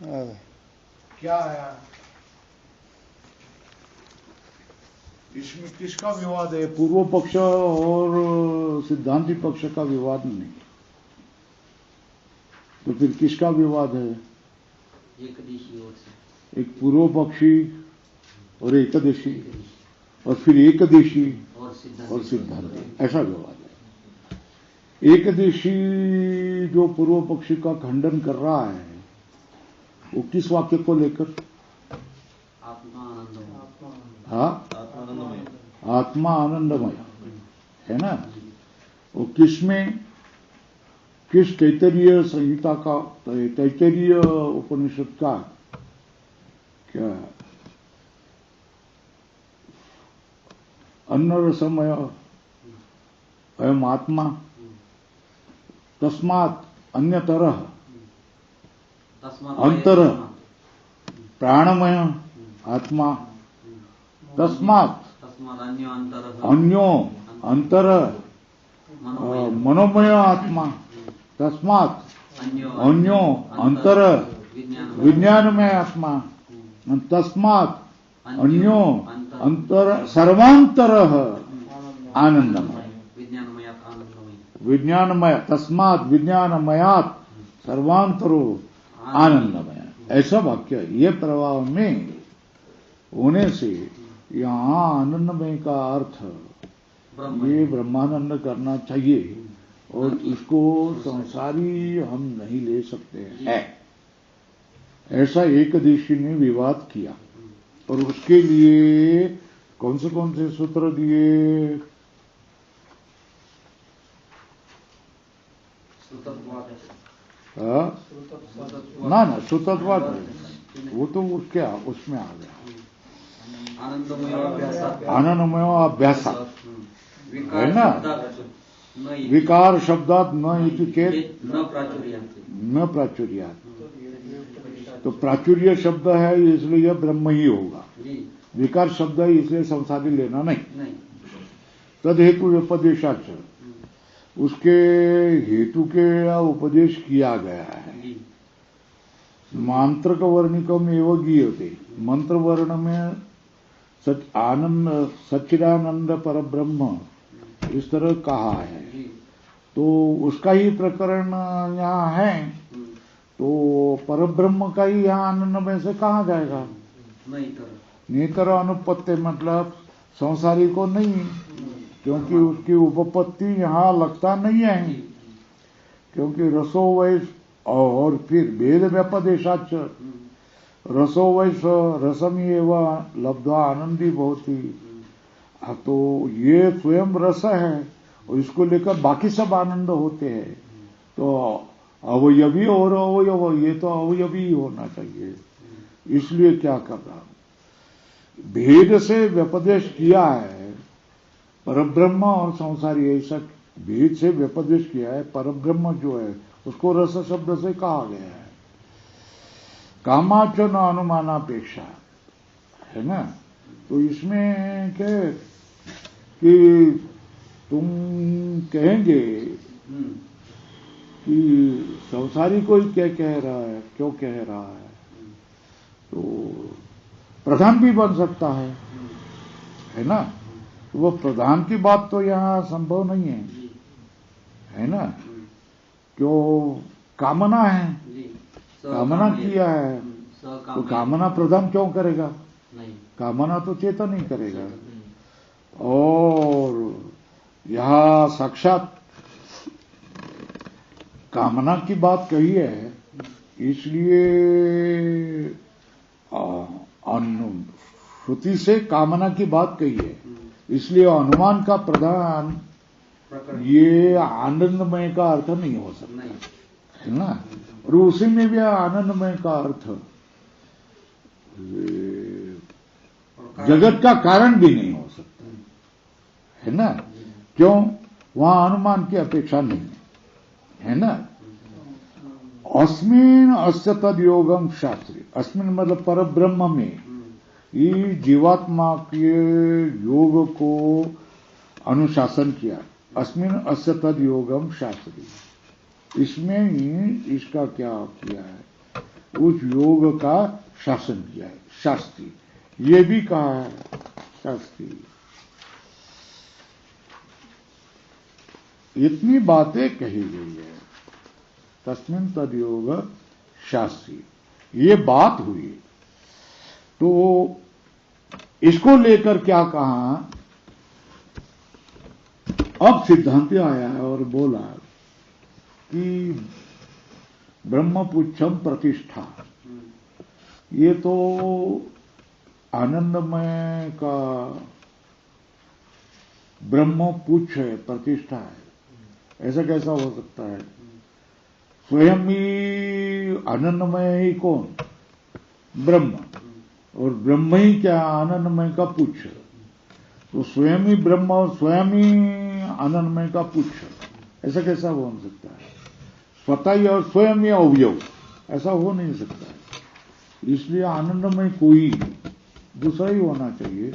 क्या आया? इसमें किसका विवाद है? पूर्व पक्ष और सिद्धांती पक्ष का विवाद नहीं, तो फिर किसका विवाद है? एकदशी ओर से, एक पूर्व पक्षी और एकदशी और फिर एकदशी और सिद्धांती, ऐसा विवाद है। एकदशी जो पूर्व पक्षी का खंडन कर रहा है वो किस वाक्य को लेकर? हाँ, आत्मा आनंदमय है ना। वो किसमें, किस तैत्तरीय संहिता का, तैत्तरीय उपनिषद का क्या अन्न रसमय अयम आत्मा तस्मात् अन्यतरः अंतर प्राणमय आत्मा तस्मात् अन्यो अंतर मनोमय आत्मा तस्मात् अन्यो अंतर विज्ञानमय आत्मा तस्मात् अन्यो अंतर सर्वांतर आनंदमय विज्ञानमय तस्मात् विज्ञानमयात् सर्वांतरो आनंदमय, ऐसा वाक्य। ये प्रभाव में होने से यहाँ आनंदमय का अर्थ ये ब्रह्मानंद करना चाहिए और इसको संसारी हम नहीं ले सकते हैं, ऐसा एकदशी ने विवाद किया। और उसके लिए कौन से सूत्र दिए? ना श्रुतत्वाद वो तो क्या उसमें आ गया, आनंदमय अभ्यास है ना। विकार शब्दात न इति चेत न प्राचुर्यात, तो प्राचुर्य शब्द है इसलिए यह ब्रह्म ही होगा। विकार शब्द है इसलिए संसारी लेना नहीं। तद हेतु व्यपदेशाच, उसके हेतु के उपदेश किया गया है। मांत्रक वर्णिकम एवं गीयते, मंत्र वर्ण में सच्चिदानंद पर ब्रह्म इस तरह कहा है, तो उसका ही प्रकरण यहाँ है, तो परब्रह्म का ही यहाँ आनंद में से कहा जाएगा? नेतर अनुपत्ति मतलब संसारी को नहीं, क्योंकि उसकी उपपत्ति यहाँ लगता नहीं है, क्योंकि रसो वैस और फिर भेद व्यपदेशाच रसो वैस रसम एवं लब्धा आनंदी भवति, तो ये स्वयं रस है और इसको लेकर बाकी सब आनंद होते हैं। तो अवयवी और अवयव, ये तो अवयवी ही होना चाहिए। इसलिए क्या कर रहा हूं, भेद से व्यपदेश किया है परब्रह्म और संसारी, ऐसा भेद से व्यपदेश किया है। परब्रह्म जो है उसको रस शब्द से कहा गया है। कामाच न अनुमानापेक्षा है ना। तो इसमें क्या कि तुम कहेंगे कि संसारी कोई क्या कह रहा है, क्यों कह रहा है, तो प्रधान भी बन सकता है ना। तो वो प्रधान की बात तो यहाँ संभव नहीं है ना। क्यों? कामना है, कामना किया है, तो कामना प्रधान क्यों करेगा? कामना तो चेतन ही करेगा। और यहाँ साक्षात कामना की बात कही है, इसलिए श्रुति से कामना की बात कही है, इसलिए अनुमान का प्रधान ये आनंदमय का अर्थ नहीं हो सकता है ना। और उसी में भी आनंदमय का अर्थ जगत का कारण भी नहीं हो सकता है ना। क्यों? वहां अनुमान की अपेक्षा नहीं है ना। अस्मिन अस्य तद योगम शास्त्री, अस्मिन मतलब परब्रह्म में ये जीवात्मा के योग को अनुशासन किया। अस्मिन अस्य तद योगम शास्त्री, इसमें ही इसका क्या किया है उस योग का शासन किया है शास्त्री। ये भी कहा है शास्त्री। इतनी बातें कही गई है तस्मिन् तद्योग शास्त्री। ये बात हुई। तो इसको लेकर क्या कहा, अब सिद्धांति आया है और बोला कि ब्रह्मपुच्छम प्रतिष्ठा, ये तो आनंदमय का ब्रह्मपुच्छ है, प्रतिष्ठा है। ऐसा कैसा हो सकता है? स्वयं ही आनंदमय ही कौन? ब्रह्म। और ब्रह्म ही क्या? आनंदमय का पुच्छ। तो स्वयं ही ब्रह्म और स्वयं ही आनंदमय का पुच्छ, ऐसा कैसा हो सकता है? स्वतः ही और स्वयं ही अवयव, ऐसा हो नहीं सकता है। इसलिए आनंदमय कोई दूसरा ही होना चाहिए,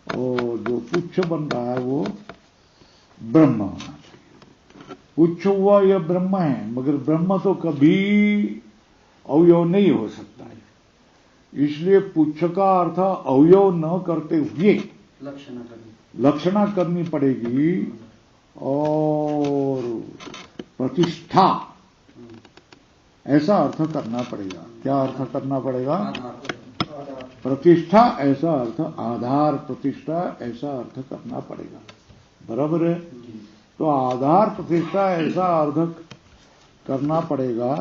और जो पुच्छ बन रहा है वो ब्रह्म होना चाहिए। पुच्छ हुआ यह ब्रह्म है, मगर ब्रह्म तो कभी अवयव नहीं हो सकता है। इसलिए पुच्छ का अर्थ अवयव न करते हुए लक्षणा करनी पड़ेगी, और प्रतिष्ठा ऐसा अर्थ करना पड़ेगा। क्या अर्थ करना पड़ेगा? प्रतिष्ठा ऐसा अर्थ, आधार प्रतिष्ठा ऐसा अर्थ करना पड़ेगा। बराबर है? तो आधार प्रतिष्ठा ऐसा अर्थ करना पड़ेगा।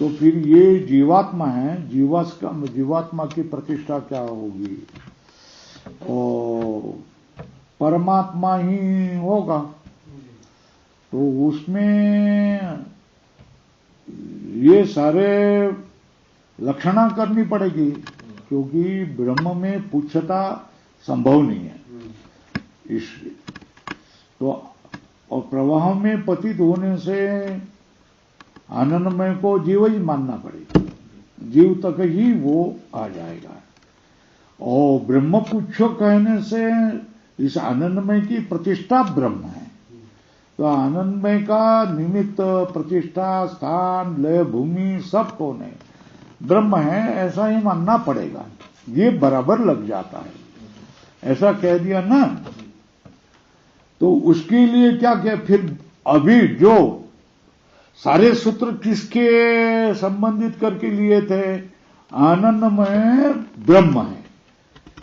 तो फिर ये जीवात्मा है, जीवात्मा की प्रतिष्ठा क्या होगी? और परमात्मा ही होगा। तो उसमें ये सारे लक्षणा करनी पड़ेगी, क्योंकि ब्रह्म में पुच्छता संभव नहीं है। इसलिए तो और प्रवाह में पतित होने से आनंदमय को जीव ही मानना पड़ेगा, जीव तक ही वो आ जाएगा। और ब्रह्म पुच्छ कहने से इस आनंदमय की प्रतिष्ठा ब्रह्म है। तो आनंदमय का निमित्त, प्रतिष्ठा, स्थान, लय, भूमि सब कौन है? ब्रह्म है, ऐसा ही मानना पड़ेगा। ये बराबर लग जाता है। ऐसा कह दिया ना, तो उसके लिए क्या क्या फिर अभी जो सारे सूत्र किसके संबंधित करके लिए थे? आनंदमय ब्रह्म है,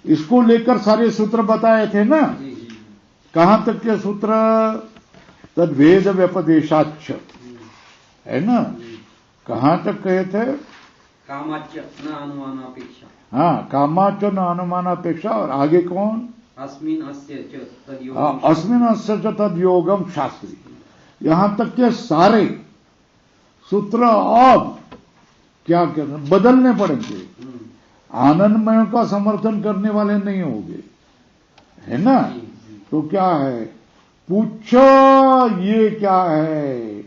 इसको लेकर सारे सूत्र बताए थे ना। कहां तक के सूत्र? तद वेद व्यपदेशाच्च, है ना? कहां तक कहे थे? कामाच्च न अनुमानापेक्षा। हाँ, कामाच्च न अनुमानापेक्षा। और आगे कौन? अस्मिन् अस्य च तद्योगम। अस्मिन् अस्य च तद्योगम शास्त्री। यहां तक के सारे सूत्र अब क्या करना, बदलने पड़ेंगे। आनंदमय का समर्थन करने वाले नहीं होंगे, है ना? तो क्या है? पुच्छ, ये क्या है?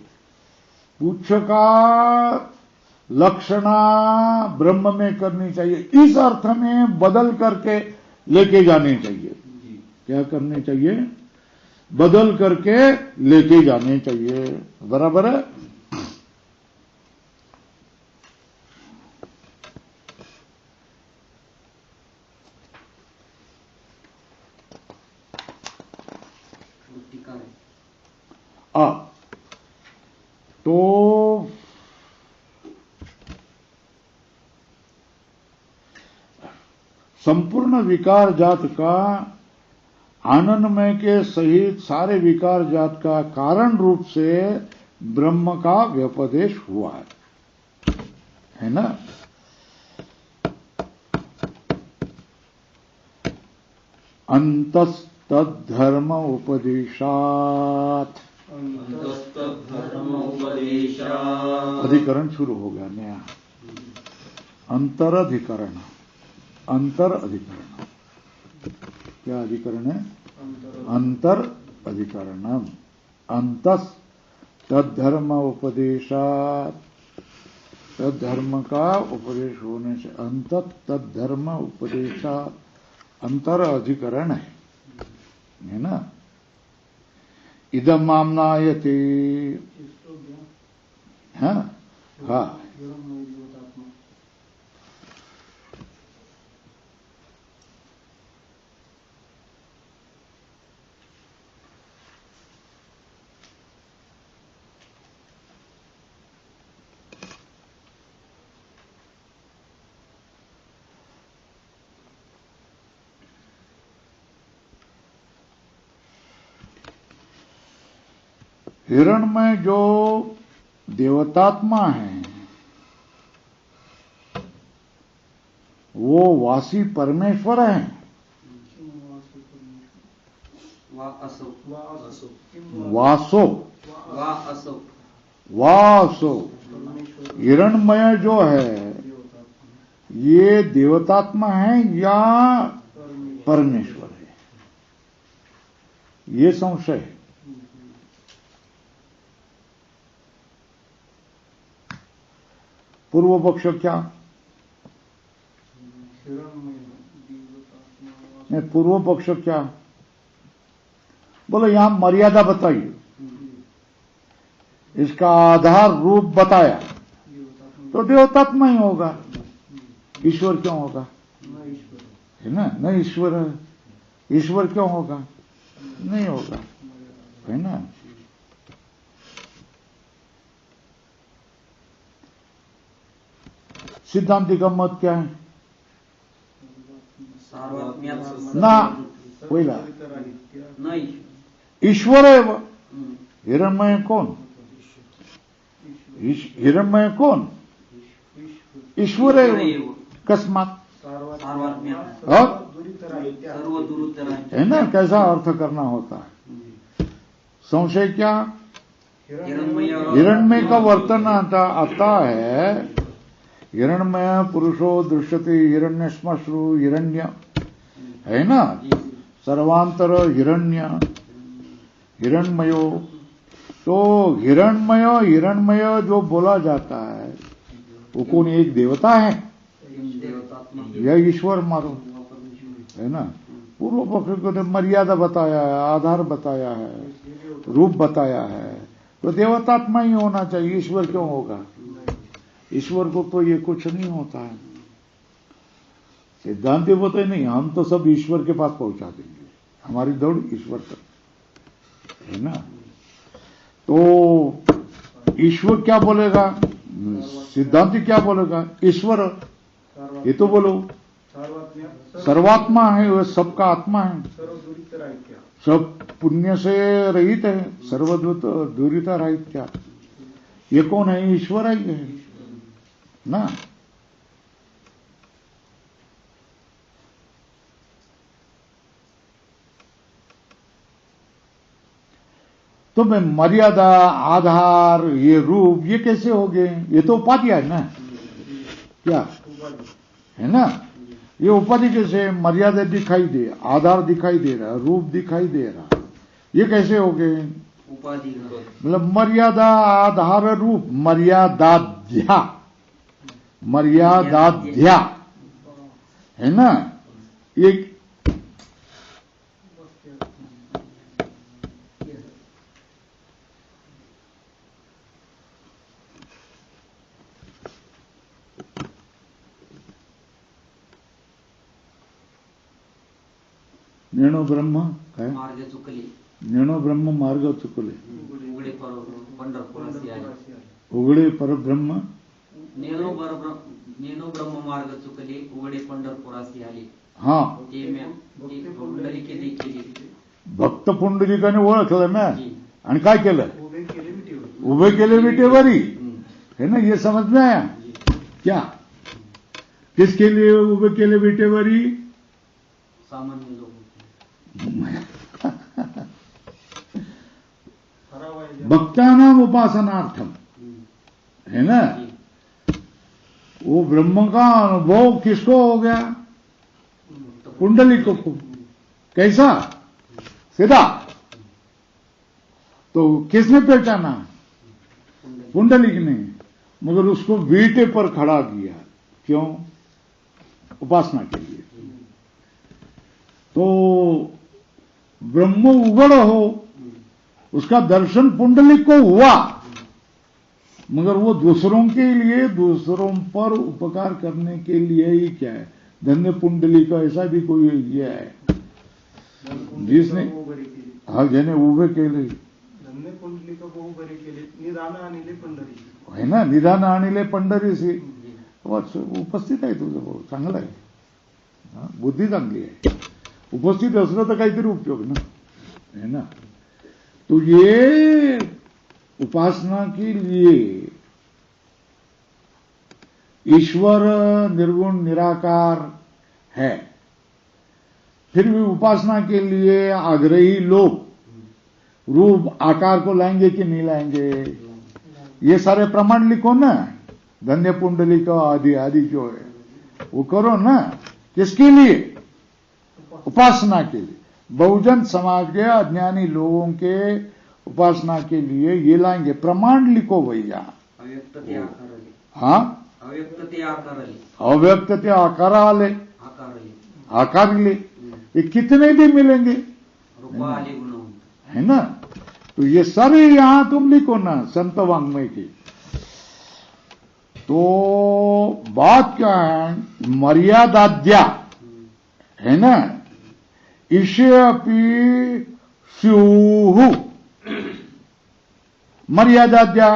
पुच्छ का लक्षणा ब्रह्म में करनी चाहिए, इस अर्थ में बदल करके लेके जाने चाहिए। क्या करने चाहिए? बदल करके लेके जाने चाहिए। बराबर है? तो संपूर्ण विकार जात का, आनंदमय के सहित सारे विकार जात का कारण रूप से ब्रह्म का व्यपदेश हुआ है ना? अंतस्तद्धर्म उपदेशात, अधिकरण शुरू हो गया नया। अंतर अधिकरण, अंतर अधिकरण। क्या अधिकरण है? अंतर अधिकरणम। अंतस तद्धर्म उपदेशात, तद्धर्म का उपदेश होने से अंत तद्धर्म उपदेशात, अंतर अधिकरण है ना? इदम आमनायते, हाँ हाँ हिरणमय जो देवतात्मा है वो वासी परमेश्वर है। वासो वासो हिरणमय जो है ये देवतात्मा है या परमेश्वर है, ये संशय है। पूर्व पक्ष क्या? नहीं, पूर्व पक्ष क्या बोलो? यहां मर्यादा बताइए, इसका आधार रूप बताया तो देवतात्मा ही होगा, ईश्वर क्यों होगा? है ना, नहीं ईश्वर है, ईश्वर क्यों होगा? नहीं होगा, है ना। सिद्धांति का मत क्या है? ना पहिला ईश्वर है वो। हिरणमय कौन? हिरणमय कौन? ईश्वर है वो। कस्मात है ना, कैसा अर्थ करना होता है? संशय क्या? हिरणमय का वर्तन आता है, हिरणमय पुरुषो दृश्यते हिरण्य श्मश्रु हिरण्य, है ना, सर्वांतर हिरण्य हिरणमयो। तो हिरणमय जो बोला जाता है वो कौन? एक देवता है या ईश्वर मारो, है ना। पूर्व पक्ष को मर्यादा बताया है, आधार बताया है, रूप बताया है, तो देवतात्मा ही होना चाहिए, ईश्वर क्यों होगा? ईश्वर को तो ये कुछ नहीं होता है। सिद्धांत बोलते नहीं, हम तो सब ईश्वर के पास पहुंचा देंगे, हमारी दौड़ ईश्वर तक, है ना। तो ईश्वर क्या बोलेगा? सिद्धांत क्या बोलेगा? ईश्वर ये तो बोलो सर्वात्मा है, वह सबका आत्मा है, सब पुण्य से रहित है, सर्वदूत दूरिता रहित। क्या ये कौन है? ईश्वर है ये, ना। तो मैं मर्यादा, आधार, ये रूप, ये कैसे हो गए? ये तो उपाधि है ना, क्या है ना। ये उपाधि कैसे? मर्यादा दिखाई दे, आधार दिखाई दे रहा, रूप दिखाई दे रहा, ये कैसे हो गए? उपाधि मतलब मर्यादा, आधार, रूप, मर्यादाध्या, मर्यादाध्या, है ना। एक ज्ञानो ब्रह्म काय? मार्ग चुकले. ज्ञानो ब्रह्म मार्ग चुकले. उघडे पंढरपुरासी आले. उघडे परब्रह्म. ज्ञानो ब्रह्म मार्ग चुकले, उघडे पंढरपुरासी आले. हा, पुंडलिके देखील भक्त पुंडलिकाने ओळखलं ना, आणि काय केलं? उभे केले विटेवरी, है ना। ये समझ में आया क्या? किसके लिए उभे केले विटेवरी? सामान्य लोग. भक्तानाम उपासनार्थम, है ना। वो ब्रह्म का अनुभव किसको हो गया? पुंडलिक को। कैसा? सीधा। तो किसने पहचाना? पुंडलिक ने, मगर उसको वीटे पर खड़ा किया। क्यों? उपासना के लिए। तो ब्रह्म उगड़ हो, उसका दर्शन पुंडलिक को हुआ, मगर वो दूसरों के लिए, दूसरों पर उपकार करने के लिए ही क्या है? धन्य पुंडलिक, ऐसा भी कोई ये है जिसने, हा, ज्याने उभे केले, धन्य पुंडलिक उभे केले, निदान आणले पंढरी, है ना, निदान आणले पंढरी से उपस्थित आहे तुझं भाऊ, चांगलं आहे, बुद्धी चांगली आहे. उपस्थित असलं तर काहीतरी उपयोग ना, है ना. तो ये उपासना के लिए ईश्वर निर्गुण निराकार है, फिर भी उपासना के लिए आग्रही लोग रूप आकार को लाएंगे कि नहीं लाएंगे? ये सारे प्रमाण लिखो ना, धन्य पुंडलिक आदि आदि जो है वो करो ना। किसके लिए? उपासना के लिए। बहुजन समाज के अज्ञानी लोगों के उपासना के लिए ये लाएंगे। प्रमाण लिखो भैया। अव्यक्तते आकारले, हाँ, अव्यक्तते आकारले, अव्यक्तते आकाराले, आकारले, आकारले, ये कितने भी मिलेंगे, रूपाले गुण है ना? तो ये सारे यहां तुम लिखो ना संत वाङ्मय की। तो बात क्या है? मर्यादाद्या है ना, इसे अपि स्युः। मर्यादाद्या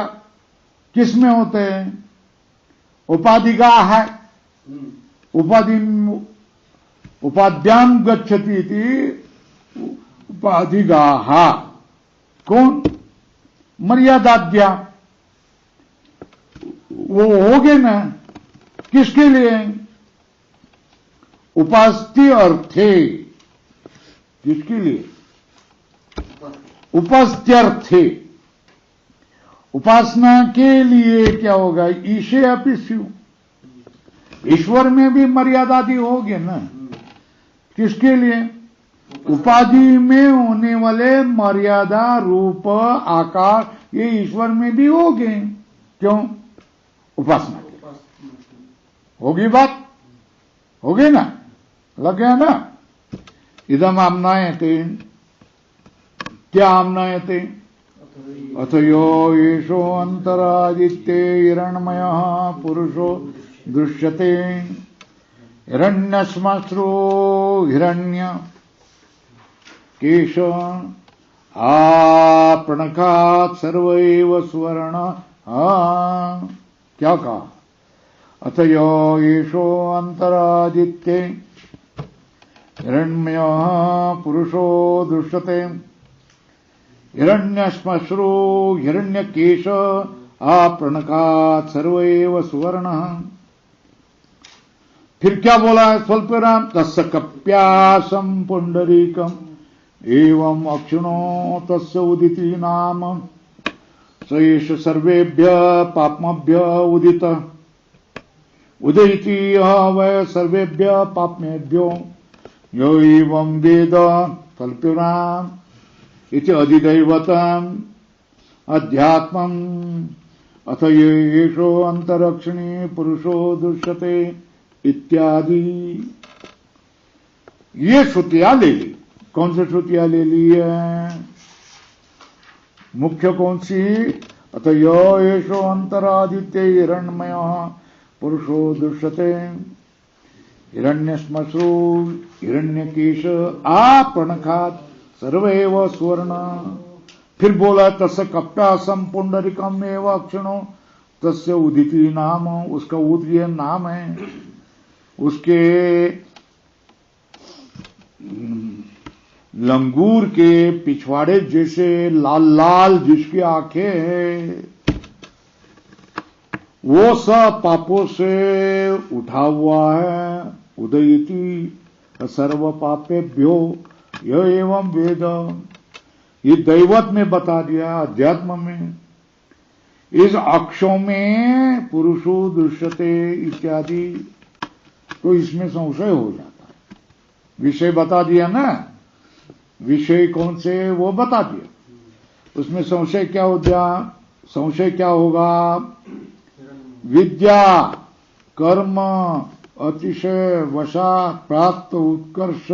किसमें होते हैं? उपाधिगा है, उपाध्याम गच्छति इति उपाधिगाः। कौन? मर्यादाद्या। वो हो गए ना, किसके लिए? उपास्ति अर्थे। किसके लिए? उपास्त्यर्थे। उपासना के लिए क्या होगा? ईशे अपि स्यु। ईश्वर में भी मर्यादादि हो गए ना। किसके लिए? उपाधि में होने वाले मर्यादा रूप आकार ये ईश्वर में भी हो गए। क्यों? उपासना के। होगी बात? हो गई ना? लग गया ना? इदम आम्नायते। क्या आम्नायते? अथयो येषो अंतरादित्ये हिरण्मयः पुरुषो दृश्यते। हिरण्यश्मश्रु हिरण्य केश आपणकात् सर्व एव स्वर्ण। क्या कहा? अथयो येषो अंतरादित्ये हिरण्मयः पुरुषो दृश्यते। हिरण्यश्मश्रु हिरण्यकेश आपणकात् सर्व एव सुवर्ण। फिर क्या बोला है? स्वल्पराम तस्य कप्यासम पुंडरीकम एवं अक्षिणो तस्य उदिति नाम स एष सर्वेभ्य पाप्मभ्य उदित। उदयति वै सर्वेभ्य पाप्मेभ्यो यो एवं वेद कल्प्यराम इति अधिदैवतम् अध्यात्मम् अथ येषो अंतरक्षिणी पुरुषो दृश्यते इत्यादि। ये श्रुतियां ले ली। कौन सी श्रुतियां ले ली है? मुख्य कौन सी? अथ येषो अंतरादित्ये हिरण्मयः पुरुषो दृश्यते। हिरण्यश्मश्रु हिरण्यकेश आपणकात् सर्व एव स्वर्ण। फिर बोला तस्य कप्यासम पुंडरीकम एव अक्षिणो तस्य उदिति नाम। उसका उदय नाम है। उसके लंगूर के पिछवाड़े जैसे लाल लाल जिसकी आंखें हैं, वो सब पापों से उठा हुआ है। उदयति सर्व पापेभ्यो यह एवं वेद। ये दैवत में बता दिया, अध्यात्म में। इस अक्षों में पुरुषो दृश्यते इत्यादि। तो इसमें संशय हो जाता है। विषय बता दिया ना, विषय कौन से वो बता दिया। उसमें संशय क्या हो गया? संशय क्या होगा? विद्या कर्म अतिशय वशा प्राप्त उत्कर्ष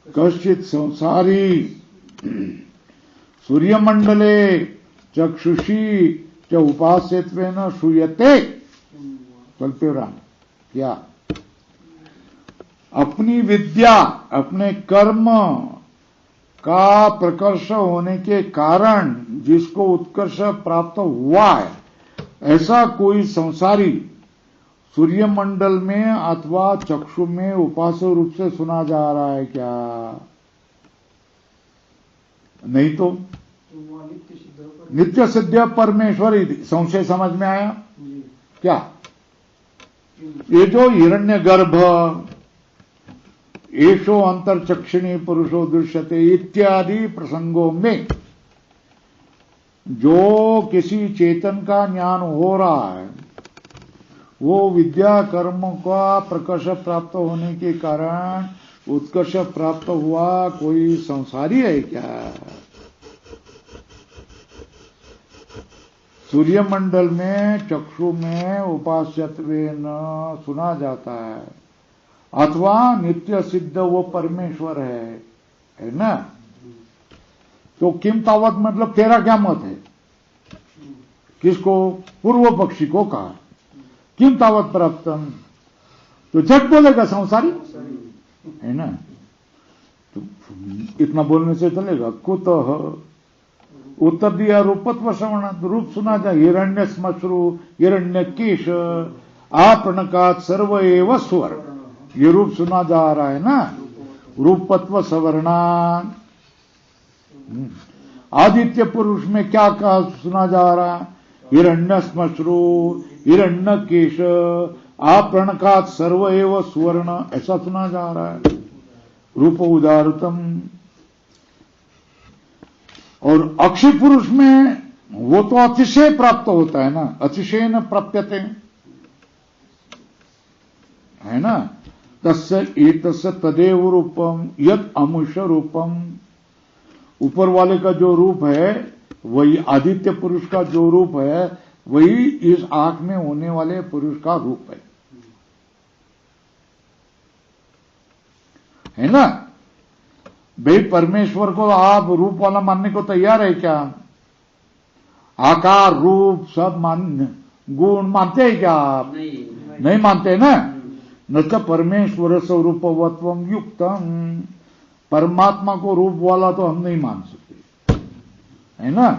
कश्चित संसारी सूर्यमंडले चक्षुषी च उपास्यत्वेन श्रूयते। कल्प्यराम क्या? अपनी विद्या अपने कर्म का प्रकर्ष होने के कारण जिसको उत्कर्ष प्राप्त हुआ है, ऐसा कोई संसारी सूर्यमंडल में अथवा चक्षु में उपास्य रूप से सुना जा रहा है क्या? नहीं तो तो वहाँ नित्य सिद्ध पर नित्य सिद्ध परमेश्वर इति। संशय समझ में आया जी क्या? ये जो हिरण्य गर्भ एषो अंतरचक्षिणी पुरुषो दृश्यते इत्यादि प्रसंगों में जो किसी चेतन का ज्ञान हो रहा है वो विद्या कर्म का प्रकर्ष प्राप्त होने के कारण उत्कर्ष प्राप्त हुआ कोई संसारी है क्या? सूर्यमंडल में चक्षु में उपास्यत्वेन सुना जाता है अथवा नित्य सिद्ध वो परमेश्वर है ना? तो किम तावत मतलब तेरा क्या मत है? किसको? पूर्व पक्षी को कहा किम तावत प्राप्तम, तो झट बोलेगा संसारी है ना? तो इतना बोलने से चलेगा? कुतः उत्तर दिया रूपत्व श्रवण, रूप सुना जाए हिरण्य श्मश्रु हिरण्य केश आपणकात सर्व एव स्वर, ये रूप सुना जा रहा है ना? रूपत्व सवर्णा। आदित्य पुरुष में क्या कहा सुना जा रहा? हिरण्य श्मश्रु हिरण्य केश आपणकात सर्व एव स्वर्ण, ऐसा सुना जा रहा है। रूप उदारतम। और अक्षय पुरुष में वो तो अतिशय प्राप्त होता है ना, अतिशय न प्राप्यते है ना? तस्य एतस्य तदेव रूपम यद अमुष रूपम, ऊपर वाले का जो रूप है वही आदित्य पुरुष का जो रूप है वही इस आंख में होने वाले पुरुष का रूप है ना? भाई परमेश्वर को आप रूप वाला मानने को तैयार है क्या? आकार रूप सब मान गुण मानते हैं क्या आप? नहीं मानते ना? न तो परमेश्वर स्वरूपवत्वम युक्तम, परमात्मा को रूप वाला तो हम नहीं मान सकते है ना?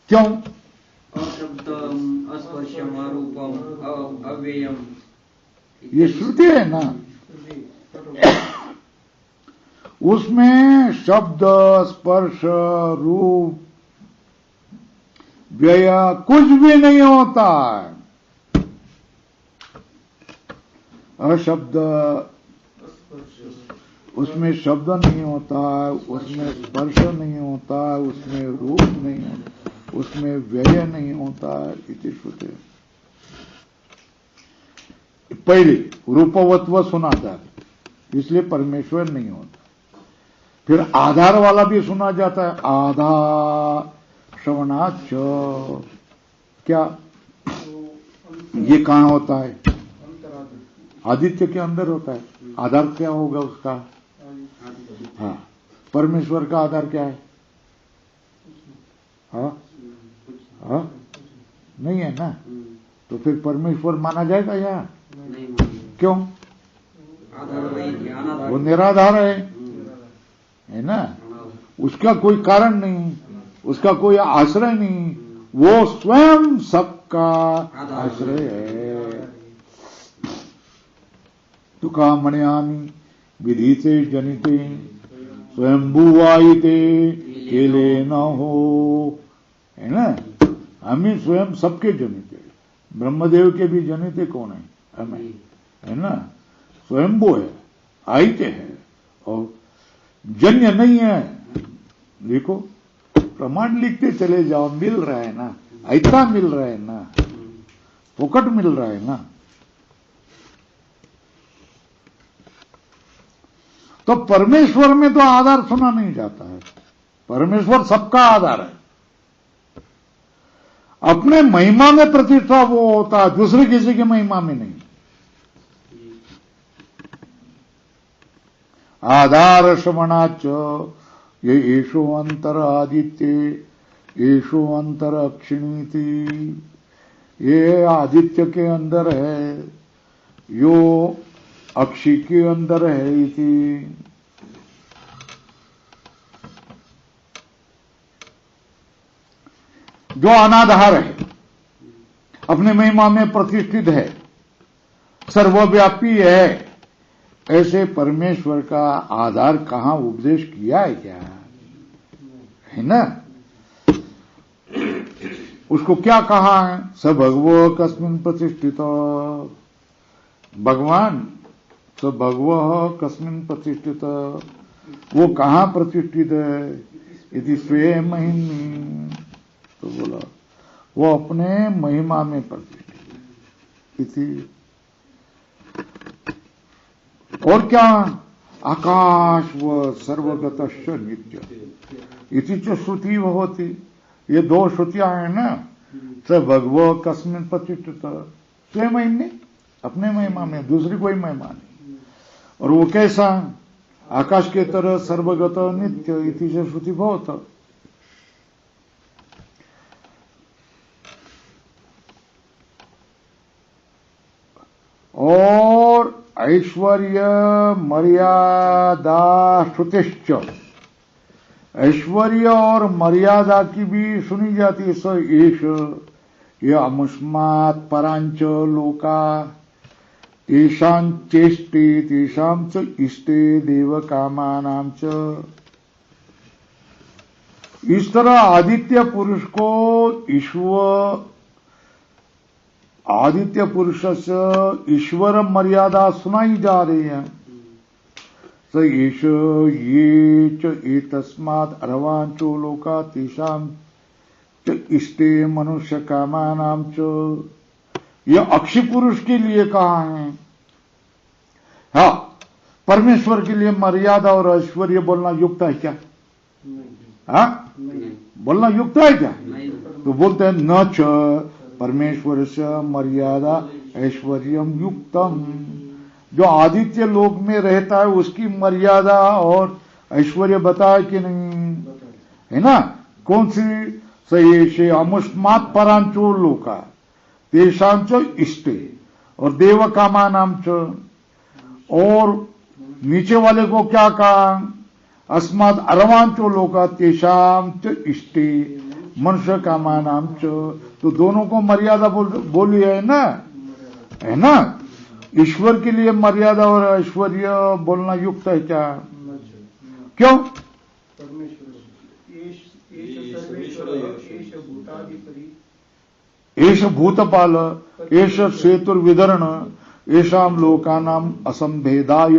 क्यों? अशब्दम अस्पर्शम अरूपम अव्ययम, ये श्रुति है ना? उसमें शब्द स्पर्श रूप व्यय कुछ भी नहीं होता है। अशब्द, उसमें शब्द नहीं होता है, उसमें स्पर्श नहीं होता है, उसमें रूप नहीं होता, उसमें व्यय नहीं होता है। इति श्रुति। पहले रूपवत्व सुना जाता, इसलिए परमेश्वर नहीं होता। फिर आधार वाला भी सुना जाता है, आधार श्रवणाच, क्या ये कहां होता है? आदित्य के अंदर होता है। आधार क्या होगा उसका? हाँ, परमेश्वर का आधार क्या है? हाँ हाँ नहीं है ना? तो फिर परमेश्वर माना जाएगा या क्यों? वो निराधार है ना? उसका कोई कारण नहीं, उसका कोई आश्रय नहीं, वो स्वयं सबका आश्रय है। तो कहा मणयामी विधीते जनिते स्वयंभुवायिते केले न हो, है ना? हम ही स्वयं सबके जनिते, ब्रह्मदेव के भी जनिते कौन है? हमें, है ना? स्वयंभू है, आयते है और जन्य नहीं है। देखो प्रमाण लिखते चले जाओ, मिल रहा है ना? ऐसा मिल रहा है ना? फोकट मिल रहा है ना? तो परमेश्वर में तो आधार सुना नहीं जाता है। परमेश्वर सबका आधार है। अपने महिमा में प्रतिष्ठा वो होता है, दूसरे किसी की महिमा में नहीं। आधार श्रवणाच ये येषु अंतर आदित्य येषु अंतर अक्षिणीति, ये आदित्य के अंदर है, यो अक्षी के अंदर है इति। जो अनाधार है, अपने महिमा में प्रतिष्ठित है, सर्वव्यापी है, ऐसे परमेश्वर का आधार कहाँ उपदेश किया है क्या? है ना? उसको क्या कहा है? स भगवो कस्मिन् प्रतिष्ठित, भगवान स भगवो कस्मिन् प्रतिष्ठित, वो कहाँ प्रतिष्ठित है? इति स्वे महिमी, तो बोला वो अपने महिमा में प्रतिष्ठित इति। और क्या? आकाश व सर्वगतश्च नित्य इति च श्रुति होती। ये दो श्रुतियां हैं ना, स भगवो कस्मिन् प्रतिष्ठित, स्वयं महिमे, अपने महिमा में, दूसरी कोई महिमा नहीं। और वो कैसा? आकाश के तरह सर्वगत नित्य इति च श्रुति बहुत। और ऐश्वर्य मर्यादा श्रुतिश्च, ऐश्वर्य और मर्यादा की भी सुनी जाती है। स एष ये अमुष्मात् परांच लोका तेषां चेष्टे तेषां च इष्टे देव कामानां च। इस तरह आदित्य पुरुष को ईश्वर, आदित्य पुरुष से ईश्वर मर्यादा सुनाई जा रही है। स एष ये च एतस्मात् अर्वांचो लोका तेषां च इष्टे मनुष्य कामानां च। यह अक्षय पुरुष के लिए कहा है। हाँ, परमेश्वर के लिए मर्यादा और ऐश्वर्य बोलना युक्त है क्या? हाँ, बोलना युक्त है क्या? तो बोलते हैं न च परमेश्वर से मर्यादा ऐश्वर्यम युक्तम। जो आदित्य लोक में रहता है उसकी मर्यादा और ऐश्वर्य बताया कि नहीं? है ना? कौन सी? सयेशे अमुष्मात् परांचो लोका तेषां च इष्टे और देव कामानां च। और नीचे वाले को क्या कहा? अस्मात् अर्वांचो लोका तेषां च इष्टे मनुष्य कामानां च। तो दोनों को मर्यादा बोली है ना? है ना? ईश्वर के लिए मर्यादा और ऐश्वर्य बोलना युक्त है क्या? क्यों? एष भूतपाल एष सेतुर्विदरण एषाम लोकानाम असंभेदाय।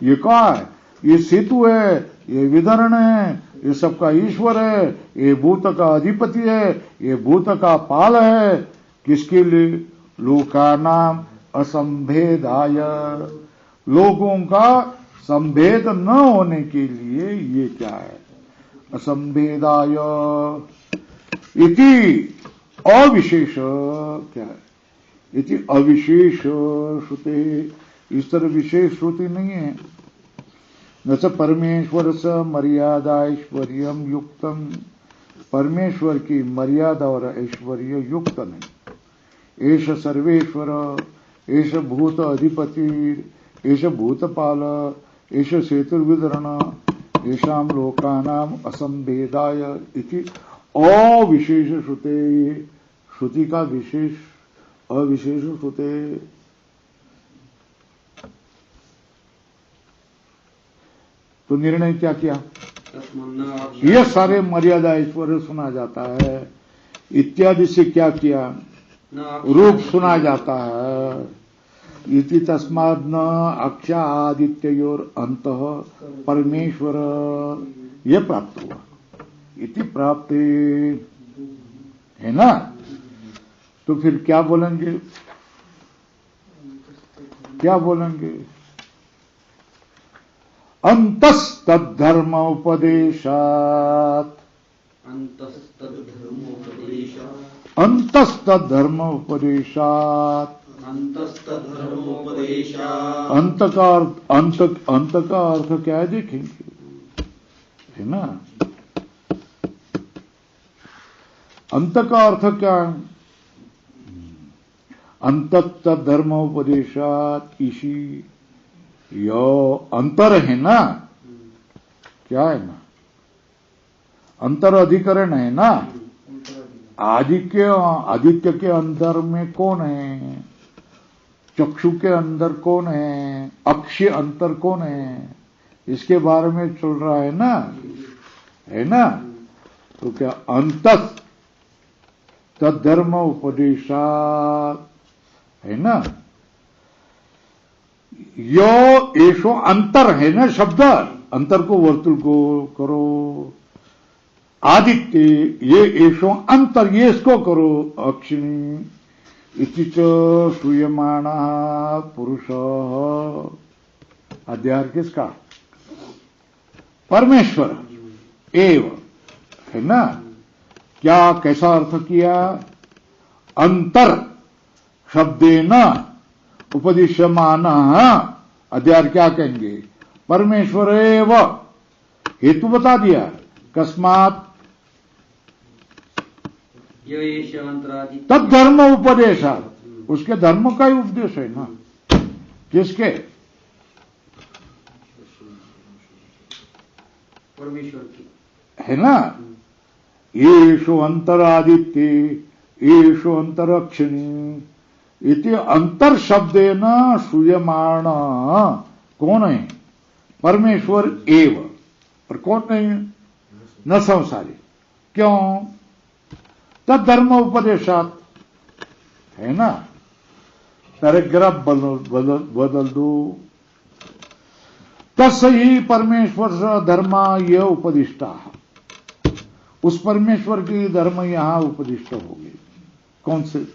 ये कहा है? ये सेतु है, ये विदरण है, ये सबका ईश्वर है, ये भूत का अधिपति है, ये भूत का पाल है। किसके लिए? लोकानाम असंभेदाय, लोगों का संभेद न होने के लिए। ये क्या है? असंभेदाय इति अविशेष, क्या है? इति अविशेष श्रुते। इस तरह विशेष श्रुति नहीं है। न च परमेश्वर स मर्यादा ऐश्वर्यम युक्तम, परमेश्वर की मर्यादा और ऐश्वर्य युक्त नहीं। एष सर्वेश्वर एष भूत अधिपति एष भूतपाल एष सेतुर्विदरण एषाम लोकानाम असंभेदाय इति अविशेष श्रुते। श्रुति का विशेष अविशेष श्रुते। तो निर्णय क्या किया? यह सारे मर्यादा ऐश्वर्य सुना जाता है इत्यादि से क्या किया? रूप सुना जाता है। इति तस्माद् न अक्षा आदित्योर अंतः परमेश्वर, ये प्राप्त हुआ। इति प्राप्त है ना? तो फिर क्या बोलेंगे? क्या बोलेंगे? अंतस्तद्धर्म उपदेशात्, अंतस्तद्धर्म उपदेशात्। अंत का अर्थ क्या है देखेंगे, है ना? अंत का अर्थ क्या है? अंतत धर्मोपदेशात इसी, यो अंतर है ना? क्या है ना? अंतर अधिकरण है ना? आदित्य के अंदर में कौन है? चक्षु के अंदर कौन है, अक्षी अंतर कौन है, इसके बारे में चल रहा है ना। तो क्या अंतस तद्धर्म उपदेशात है ना। यो एशो अंतर है ना शब्द, अंतर को वर्तुल को करो। आदित्य ये एशो अंतर, ये इसको करो अक्षिणी। इति च श्रूयमाणः पुरुषः, अध्याय किसका, परमेश्वर एव है ना। क्या कैसा अर्थ किया, अंतर शब्देन उपदिश्यमानः, अध्याय क्या कहेंगे, परमेश्वर एव। हेतु बता दिया, कस्मात् तब धर्म उपदेशात, उसके धर्म का ही उपदेश है ना। किसके, परमेश्वर की है ना। येषु अंतरादित्य येषु अंतरक्षिणी, इति अंतर शब्देन श्रूयमाण कौन है, परमेश्वर एव। और कौन नहीं, न संसारी। क्यों, तद धर्म उपदेशात है ना। पैराग्राफ बदल दो। तस्य ही परमेश्वर धर्म यह उपदिष्टा, उस परमेश्वर की धर्म यहां उपदिष्ट हो गई। कौन से,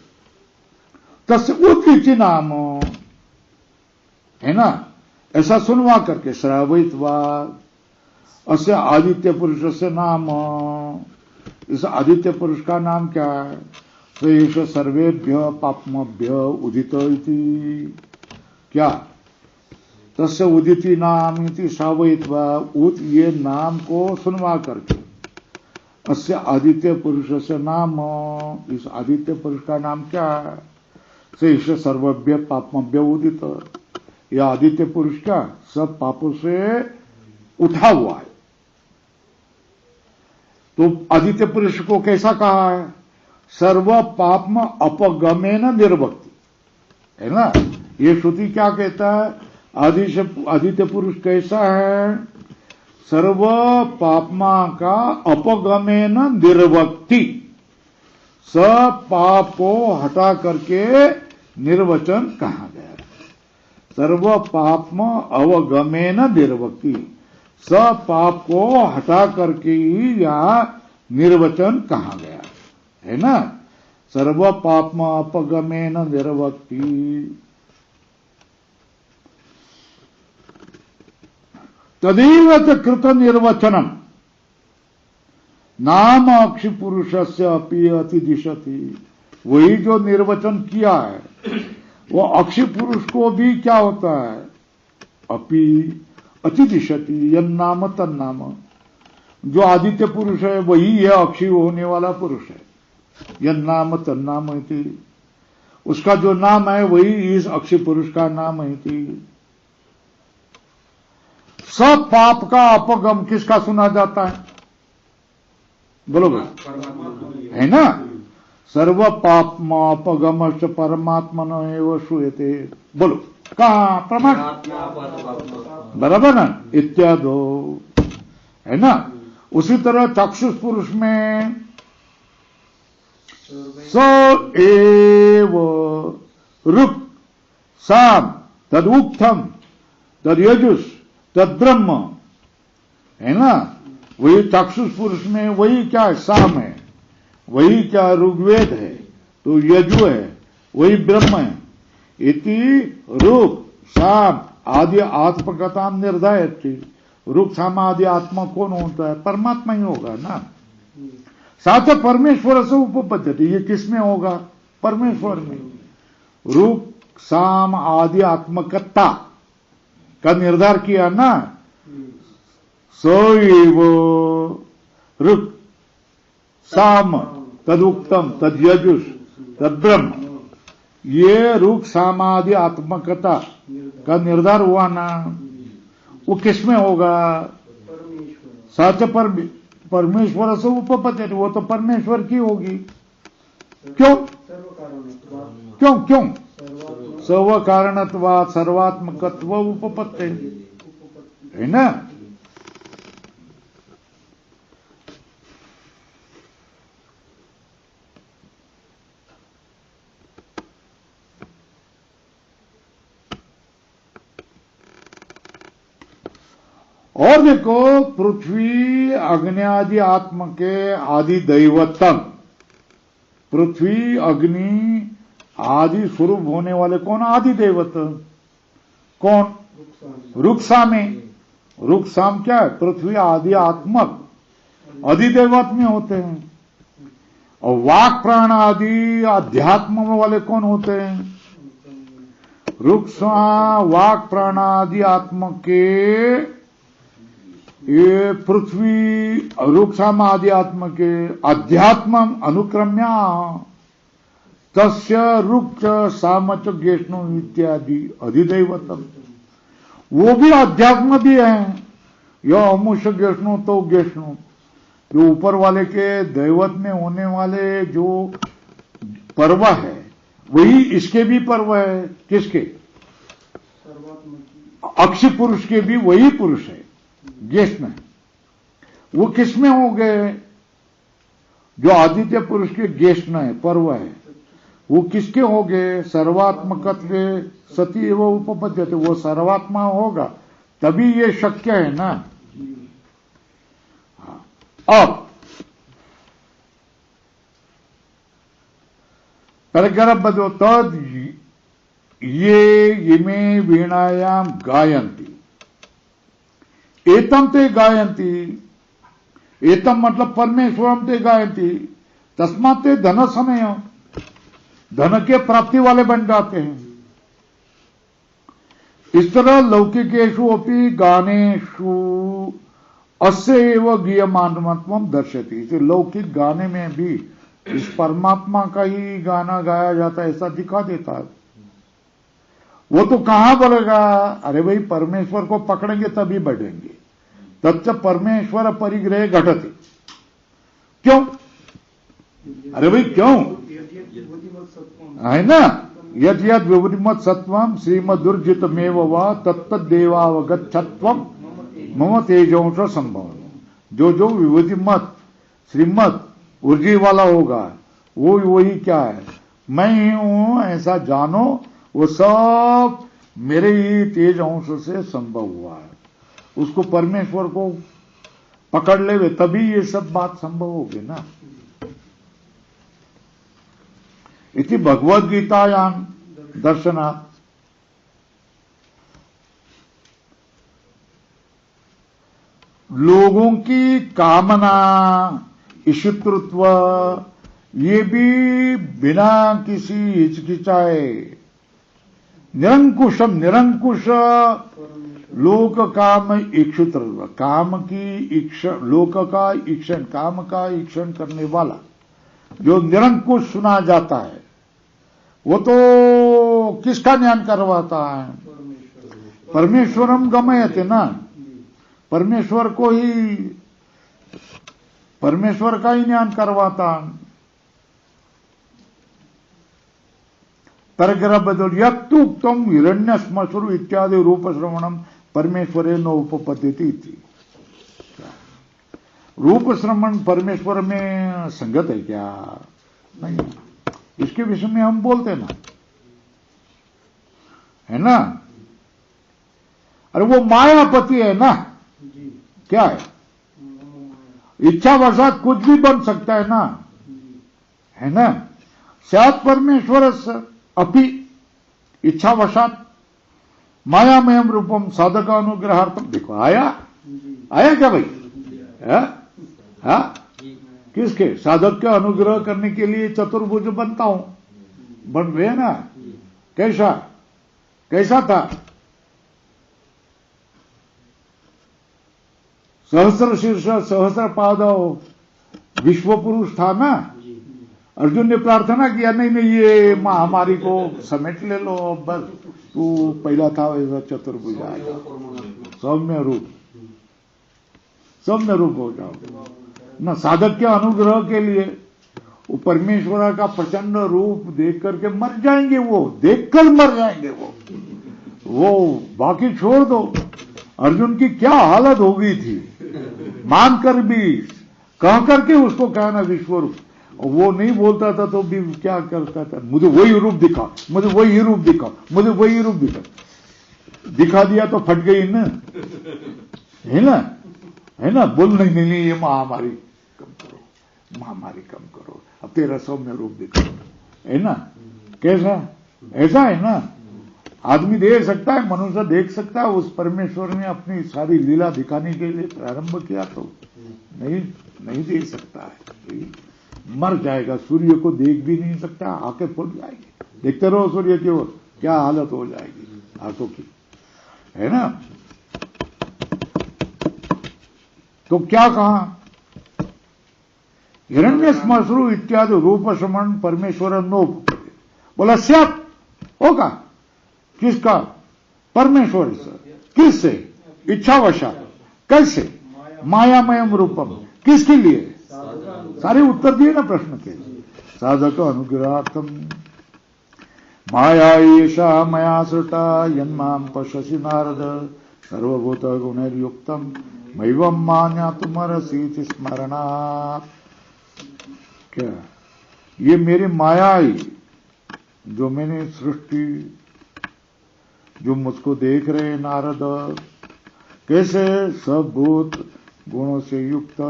तस्य उद्विति नाम है ना, ऐसा सुनवा करके श्रावित्वा अस्य आदित्य पुरुष से नाम, इस आदित्य पुरुष का नाम क्या है, श्रेयस सर्वेभ्य पापमभ्य उदित इति। क्या, तस्य उदिति नाम इति श्रावयित्वा, उत ये नाम को सुनवा करके, अस्य आदित्य पुरुष से नाम, इस आदित्य पुरुष का नाम क्या है, श्रेयस सर्वेभ्य पापमभ्य उदित। यह आदित्य पुरुष का सब पापों से उठा हुआ है। तो आदित्य पुरुष को कैसा कहा है, सर्व पापम अपगमेन निर्भक्ति है ना। ये श्रुति क्या कहता है, आदित्य पुरुष कैसा है, सर्व पापमा का अपगमेन निर्भक्ति, सब पाप को हटा करके निर्वचन कहा गया। सर्व पापम अवगमेन निर्भक्ति, सब पाप को हटा करके ही यहां निर्वचन कहा गया है ना। सर्व पापम अपगमेन निर्भक्ति, तदेव च कृत निर्वचनम नाम अक्षि पुरुषस्य अपि अतिदिशति। वही जो निर्वचन किया है वो अक्षि पुरुष को भी क्या होता है, अपि अतिदिशति, यन्नाम तन्नाम। जो आदित्य पुरुष है वही है अक्षि होने वाला पुरुष है, यन्नाम तन्नाम इति। उसका जो नाम है वही इस अक्षि पुरुष का नाम है इति। सब पाप का अपगम किसका सुना जाता है, बोलो बोलो, है ना। सर्व पापमापगमश्च परमात्मन एव श्रूयते, बोलो कहा प्रमाण, बराबर ना, इत्यादो है ना। उसी तरह चक्षुष पुरुष में स एव रुक् साम तद उक्थम तद यजुष तद ब्रह्म है ना। वही चक्षुष पुरुष में वही क्या है, साम है, वही क्या ऋग्वेद है, तो यजु है, वही ब्रह्म है। इति रुक् साम आदि आत्मकथा निर्धायति। रुक् साम आदि आत्मा कौन होता है, परमात्मा ही होगा ना। साथ परमेश्वर से उपपद्यते, ये किसमें होगा, परमेश्वर में। रुक् साम आदि आत्मकता का निर्धार किया ना, स एव रुक् साम तदुक्तम तद यजुष तद ब्रह्म। ये रुक् सामादि आत्मकता का निर्धार हुआ ना, वो किसमें होगा, साथ परमेश्वर से उपपद्यते, वो तो परमेश्वर की होगी क्यों सर्वकारणत्वात् क्यों क्यों सर्वात्म सर्व कारणत्वात् सर्वात्मकत्व उपपत्ति है ना। और देखो पृथ्वी अग्नि आदि आत्म के आदि दैवतम, पृथ्वी अग्नि आदि स्वरूप होने वाले कौन? आदि दैवत। कौन? रुक्सामे। रुक्साम क्या है? पृथ्वी आदि आत्मक अधिदैवत में होते हैं। और वाक प्राण आदि अध्यात्म वाले कौन होते हैं? रुक्सा वाक प्राण आदि आत्म के ये पृथ्वी रुक्षाम आदि आत्म के अध्यात्म अनुक्रम्या तस्य रुक्ष सामच गेष्णु इत्यादि अधिदैवतम, वो भी अध्यात्म भी है। यह अमुष गेष्णु तो गेष्णु, जो ऊपर वाले के दैवत में होने वाले जो पर्व है वही इसके भी पर्व है। किसके? सर्वात्म की अक्षय पुरुष के भी वही पुरुष है, ज्येष्ठ में। वो किसमें हो गए? जो आदित्य पुरुष के ज्येष्ठ है, पर्व है, वो किसके हो गए? सर्वात्मकत्व सती एवं उपपद्यते, वो सर्वात्मा होगा तभी ये शक्य है ना। अब पैराग्राफ बदलो, तद ये इमे वीणायाम गायन्ति, एतम ते गायन्ति, एतम मतलब परमेश्वरम ते गायन्ति, तस्मात् ते धन समय, धन के प्राप्ति वाले बन जाते हैं। इस तरह लौकिकेषु अपि गानेषु अस्य एव गीयमानत्वं दर्शति, इसे लौकिक गाने में भी इस परमात्मा का ही गाना गाया जाता है ऐसा दिखा देता है। वो तो कहां बढ़ेगा? अरे भाई परमेश्वर को पकड़ेंगे तभी बढ़ेंगे। तच्च परमेश्वर परिग्रह घटति, क्यों? अरे भाई क्यों है ना। यद यद विवृमत सत्वम श्रीमदुर्जितमेव व तत्तदेवावगच्छत्वम मम तेजोंश संभव, जो जो विभूति मत श्रीमद ऊर्जी वाला होगा वो वही क्या है? मैं ही हूं ऐसा जानो, वो सब मेरे ही तेज अंश से संभव हुआ है। उसको परमेश्वर को पकड़ ले तभी ये सब बात संभव होगी ना। इति भगवद गीतायां दर्शनात् लोगों की कामना ईशुत्व ये भी बिना किसी हिचकिचाए निरंकुशम, निरंकुश लोक काम इक्षुत्व, काम की इच्छा, लोक का ईक्षण, काम का ईक्षण करने वाला जो निरंकुश सुना जाता है वो तो किसका ज्ञान करवाता है? परमेश्वरम गमयते ना, परमेश्वर को ही, परमेश्वर का ही ज्ञान करवाता। पैराग्राफ बदल, यत्तुक्तम हिरण्य श्मश्रु इत्यादि रूप श्रवणम परमेश्वरे न उपपद्यति। रूप श्रवण परमेश्वर में संगत है क्या? नहीं, इसके विषय में हम बोलते ना, है ना। अरे वो मायापति है ना, क्या है? इच्छावशात कुछ भी बन सकता है ना, है ना। स्यात् परमेश्वर अपि इच्छावशात मायामयम रूपम साधक अनुग्रहार्थम। देखो आया, आया क्या भाई? है? किसके? साधक का अनुग्रह करने के लिए चतुर्भुज बनता हूं, बन गए ना। कैसा कैसा था? सहस्र शीर्ष सहस्र पाद विश्व पुरुष था ना। अर्जुन ने प्रार्थना किया, नहीं नहीं ये महामारी को समेट ले लो, बस तू पहला था वैसा चतुर्भुज आ जाओ, सौम्य रूप, सौम्य रूप हो जाओ ना। साधक के अनुग्रह के लिए वो परमेश्वर का प्रचंड रूप देख करके मर जाएंगे, वो देखकर मर जाएंगे वो बाकी छोड़ दो। अर्जुन की क्या हालत हो गई थी, मानकर भी कह करके उसको कहना विश्वरूप, वो नहीं बोलता था तो भी क्या करता था, मुझे वही रूप दिखा, मुझे वही रूप दिखा, मुझे वही रूप दिखा दिया तो फट गई ना, है ना। बोल नहीं, ये महामारी कम करो, महामारी कम करो, अब तेरा सौम्य रूप दिखाओ, है ना। कैसा ऐसा है ना, आदमी देख सकता है, मनुष्य देख सकता है। उस परमेश्वर ने अपनी सारी लीला दिखाने के लिए प्रारंभ किया तो नहीं देख सकता है, मर जाएगा। सूर्य को देख भी नहीं सकता, आंखें फूट जाएगी, देखते रहो सूर्य की ओर, क्या हालत हो जाएगी आंखों की, है ना। तो क्या कहा, हिरण्यश्मश्रु इत्यादि रूप समण परमेश्वर नोप, बोला स्यात्, होगा। किसका? परमेश्वर से। किससे? इच्छावशात। कैसे? मायामयम रूपम। किसके लिए? सारे उत्तर दिए ना प्रश्न के। साधक अनुग्रहार्थम माया एषा मया सृता यन्मां पश्यसि नारद सर्वभूत गुणैर्युक्तम मैवं मान्यातुमर्हसि स्मरणात्। क्या ये मेरी माया ही, जो मैंने सृष्टि, जो मुझको देख रहे नारद, कैसे सब भूत गुणों से युक्त,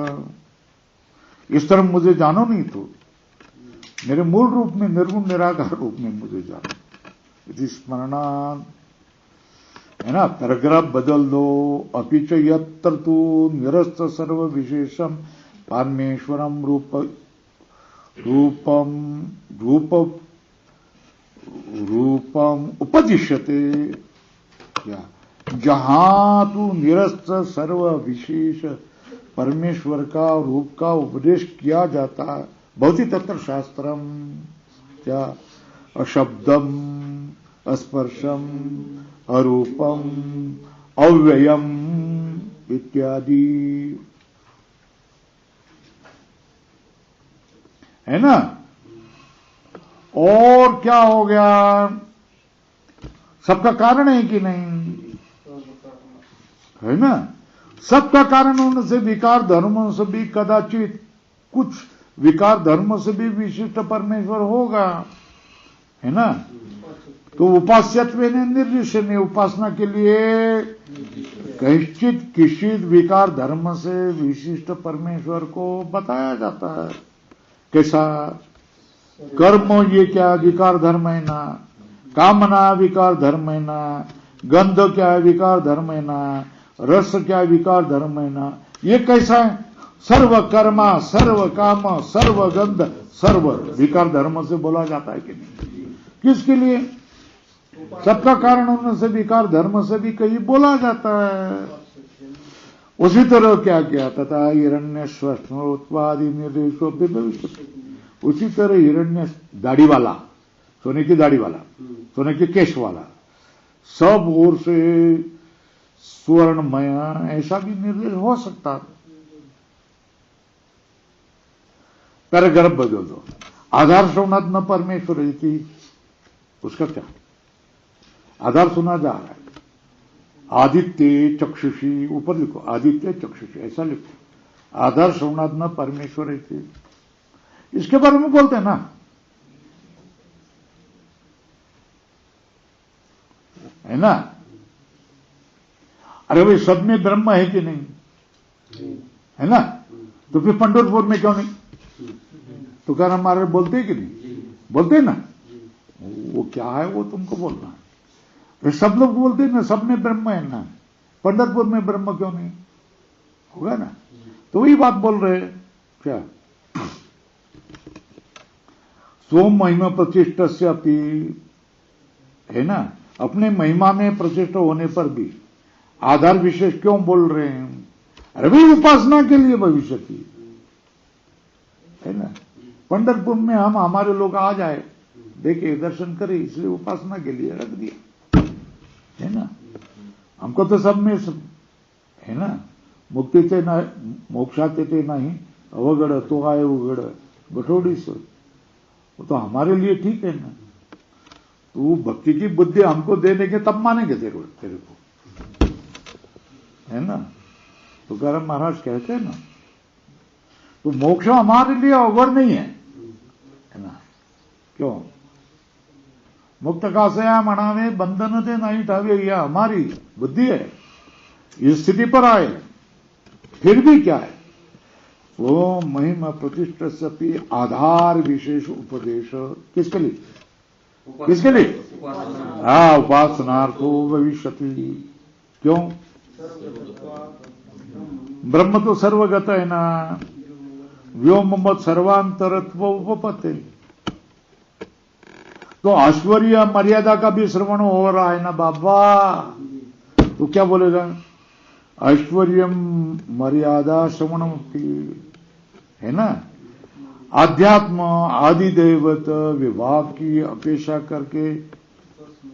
इस तरह मुझे जानो नहीं तो मेरे मूल रूप में, निर्गुण निराकार रूप में मुझे जानो, यदि स्मरणात्, है ना। पैराग्राफ बदल दो। अपि च यत्र तु निरस्त सर्व विशेषम परमेश्वरम रूपम उपदिश्यते। क्या? जहां तू निरस्त सर्व विशेष परमेश्वर का रूप का उपदेश किया जाता है, भवति तत्र शास्त्रम, क्या? अशब्दम अस्पर्शम अरूपम अव्ययम इत्यादि, है ना। और क्या हो गया, सबका कारण है कि नहीं, है ना। सबका कारण होने से विकार धर्मों से भी कदाचित कुछ विकार धर्म से भी विशिष्ट परमेश्वर होगा, है ना। तो उपास्यत्व निर्दिश्य, उपासना के लिए कश्चित किशित विकार धर्म से विशिष्ट परमेश्वर को बताया जाता है। कैसा? कर्म ये क्या विकार धर्म है ना, कामना विकार धर्म है ना, गंध क्या है विकार धर्म है ना, रस क्या विकार धर्म है ना। ये कैसा है? सर्व कर्मा सर्व काम सर्व गंध सर्व विकार धर्म से बोला जाता है कि नहीं? किसके लिए? सबका कारण होने से विकार धर्म से भी कहीं बोला जाता है। उसी तरह क्या किया, तथा हिरण्य स्वस्नोत्पादि निर्देशों पे भविष्य, उसी तरह हिरण्य दाढ़ी वाला, सोने की दाढ़ी वाला, सोने के केश वाला, सब ओर से स्वर्णमय, ऐसा भी निर्देश हो सकता है। पैराग्राफ बदल दो। आधार सुनात न परमेश्वर थी, उसका क्या आधार सुना जा रहा है? आदित्य चक्षुषी, ऊपर लिखो आदित्य चक्षुषी, ऐसा लिखो। आधार सुनात न परमेश्वर थी, इसके बारे में बोलते हैं ना, है ना। अरे भाई सब में ब्रह्म है कि नहीं, है ना। तो फिर पंढरपुर में क्यों नहीं? तुकाराम महाराज बोलते हैं कि नहीं? बोलते हैं ना। वो क्या है वो तुमको बोलना है। फिर सब लोग बोलते हैं ना, सब में ब्रह्म है ना, पंढरपुर में ब्रह्म क्यों नहीं होगा ना। तो वही बात बोल रहे हैं। क्या? सोम महिमा प्रतिष्ठा से अपनी, है ना, अपने महिमा में प्रतिष्ठा होने पर भी आधार विशेष क्यों बोल रहे हैं? अरे भाई उपासना के लिए भविष्य की, है ना। पंढरपुर में हम हमारे लोग आ जाए, देखे दर्शन करे, इसलिए उपासना के लिए रख दिया, है ना। हमको तो सब में सब, है ना, मुक्ति ते ना मोक्षाते ते नहीं अवगढ़ तो आए उगढ़, बटोड़ी से, वो तो हमारे लिए ठीक है ना। तू भक्ति की बुद्धि हमको दे देंगे तब मानेंगे तेरे को, है ना। तो तुकाराम महाराज कहते हैं ना, तो मोक्ष हमारे लिए अवगढ़ नहीं है ना। क्यों? मुक्त कासया मनावे बंधन थे नहीं ठावे, यह हमारी बुद्धि है, इस स्थिति पर आए। फिर भी क्या है, वो महिमा प्रतिष्ठा सपी आधार विशेष उपदेश किसके लिए, किसके लिए? हाँ, उपासनार्थो भविष्यति। क्यों? ब्रह्म तो सर्वगत है ना, व्योमवत् सर्वांतरत्व उपपत्ति। तो ऐश्वर्य मर्यादा का भी श्रवण हो रहा है ना बाबा, तो क्या बोलेगा? ऐश्वर्य मर्यादा श्रवण है ना। अध्यात्म आदि दैवत विभाग की अपेक्षा करके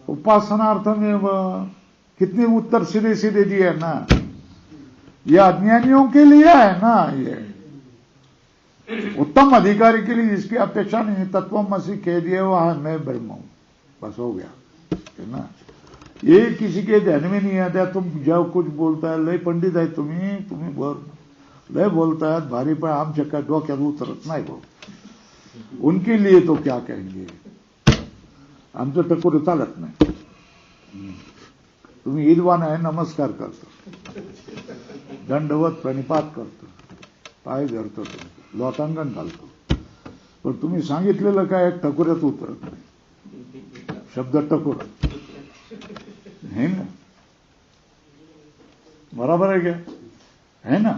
उपासनार्थ में कितने उत्तर सीधे सीधे दिए ना। ये अज्ञानियों के लिए है ना, ये उत्तम अधिकारी के लिए इसकी अपेक्षा नहीं। तत्वमसि कह दिया वह मैं ब्रह्म हूं, बस हो गया, है ना। ये किसी के ध्यान में नहीं आता। तुम जब कुछ बोलता है, लय पंडित है तुम्ही बोल लय बोलता है भारी पर आम चक्का डोक्यात उतरत नाही भाऊ, उनके लिए तो क्या कहेंगे। आमचं टकोर चालत नाही। तुम्ही ईदवान आहे, नमस्कार करतो, दंडवत प्रणिपात करतो, पाय धरतो, लोटांगण घालतो, पण तुम्ही सांगितलेलं काय टकोऱ्यात उतरत नाही। शब्द टकोर है ना, बराबर आहे क्या, है ना।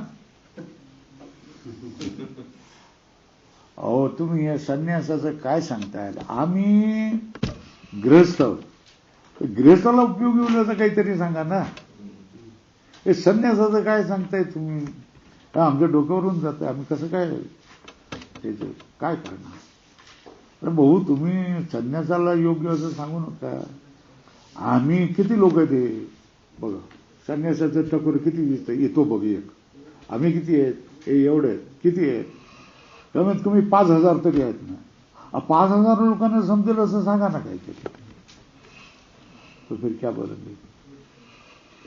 अहो तुम्ही या संन्यासाचं काय सांगताय? आम्ही गृहस्थ, गृहस्थाला उपयोगी होण्याचं काहीतरी सांगा ना। हे संन्यासाचं काय सांगताय तुम्ही? आमच्या डोक्यावरून जातं, आम्ही कसं काय काय करणार? तर भाऊ तुम्ही संन्यासाला योग्य असं सांगू नका। आम्ही किती लोक आहेत हे बघा, संन्यासाचं टकोर किती दिसतं, येतो बघ एक। आम्ही किती आहेत? हे एवढे आहेत, किती आहेत? कमीत कमी 5000 तरी आहेत ना। 5000 लोकांना समजेल असं सांगा ना काहीतरी। तो फिर क्या बोलेंगे,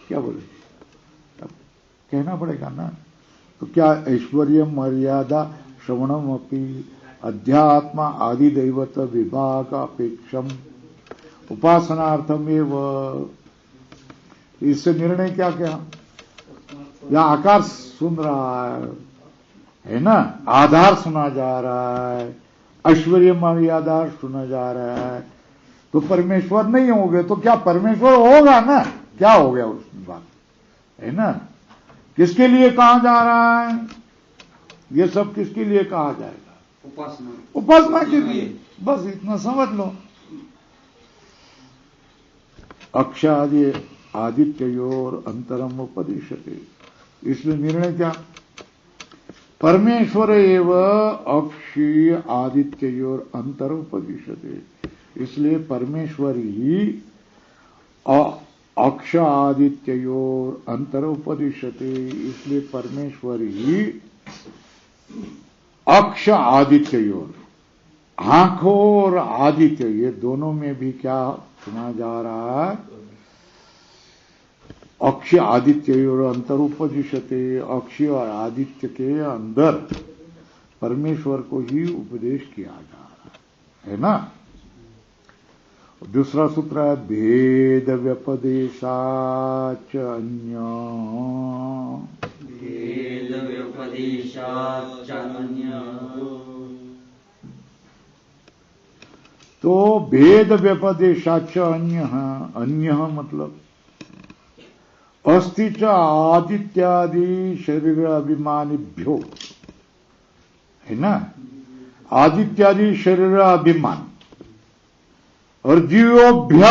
क्या बोलेंगे? कहना पड़ेगा ना। तो क्या ऐश्वर्य मर्यादा श्रवणमपि अध्यात्म आदि दैवत विभाग अपेक्षम उपासनार्थमेव। इससे निर्णय क्या क्या? या आकार सुन रहा है ना, आधार सुना जा रहा है, ऐश्वर्य मर्यादा सुना जा रहा है, तो परमेश्वर नहीं होंगे तो क्या परमेश्वर होगा ना? क्या हो गया उस बात, है ना। किसके लिए कहा जा रहा है? ये सब किसके लिए कहा जाएगा? उपासना, उपासना के लिए। बस इतना समझ लो। अक्षादि आदित्योर अंतरम उपदिश्यते। इसलिए निर्णय क्या? परमेश्वर एव अक्षी आदित्योर अंतर उपदिश्यते। इसलिए परमेश्वर ही अक्ष आदित्योर अंतर उपदिश्यते। इसलिए परमेश्वर ही अक्ष आदित्योर, आंखों और आदित्य, ये दोनों में भी क्या सुना जा रहा है? अक्षय आदित्य और अंतर उपदिश्यते। अक्षय और आदित्य के अंदर परमेश्वर को ही उपदेश किया जा रहा है ना। दूसरा सूत्र है भेद व्यपदेशाच अन्य। भेद व्यपदेशाच अन्य। तो भेद व्यपदेशाच अन्य, अन्य मतलब अस्तिच आदित्यादि शरीर अभिमानिभ्यो, है ना। आदित्यादि शरीर अभिमान और जीवोभ्य,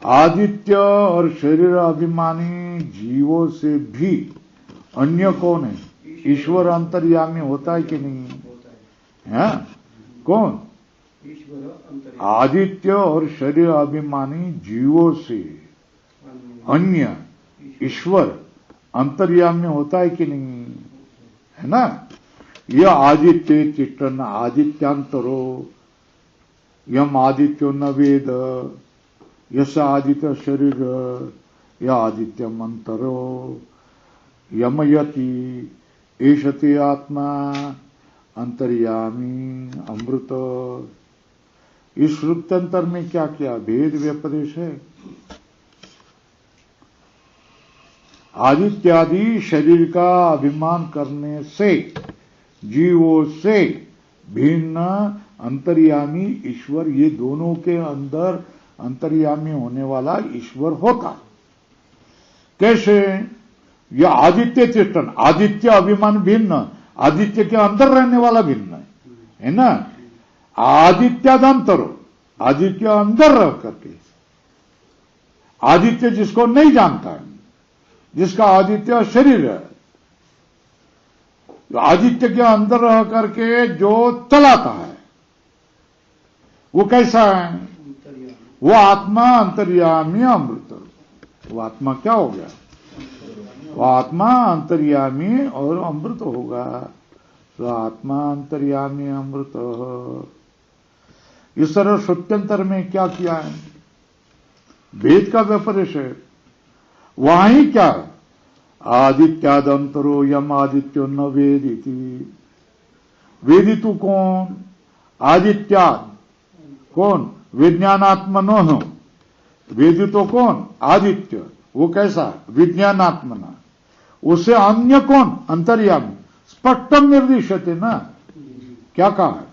आदित्य और शरीर अभिमानी जीवों से भी अन्य कौन है? ईश्वर अंतर्यामी होता है कि नहीं है? कौन? आदित्य और शरीर अभिमानी जीवों से अन्य ईश्वर अंतर्यामी होता है कि नहीं, है ना। यह आदित्य तिष्ठन् आदित्यांतरो यम आदित्यो न वेद यश आदित्य शरीर यह आदित्यम अंतरो यमयति एषते आत्मा अंतर्यामी अमृत। इस श्रुत्यंतर में क्या क्या भेद व्यपदेश है? आदित्यादि शरीर का अभिमान करने से जीवों से भिन्न अंतर्यामी ईश्वर, ये दोनों के अंदर अंतर्यामी होने वाला ईश्वर होता। कैसे? यह आदित्य चेतन, आदित्य अभिमान भिन्न, आदित्य के अंदर रहने वाला भिन्न है ना। आदित्यादंतरो, आदित्य अंदर रह करके, आदित्य जिसको नहीं जानता है, जिसका आदित्य शरीर है, आदित्य के अंदर रह करके जो चलाता है वो कैसा है? वो आत्मा अंतर्यामी अमृत। वो आत्मा क्या हो गया? वो आत्मा अंतर्यामी और अमृत होगा। तो आत्मा अंतर्यामी अमृत। इस तरह श्रुत्यंतर में क्या किया है? वेद का व्यपदेश है। वहां ही क्या? आदित्यादंतरो यम आदित्यो न वेदिति। वेदितु कौन? आदित्याद कौन? विज्ञानात्मनो। वेदितो कौन? आदित्य। वो कैसा? विज्ञानात्मना। उसे अन्य कौन? अंतर्यामी। स्पष्टम निर्दिश्यते ना। क्या कहा है?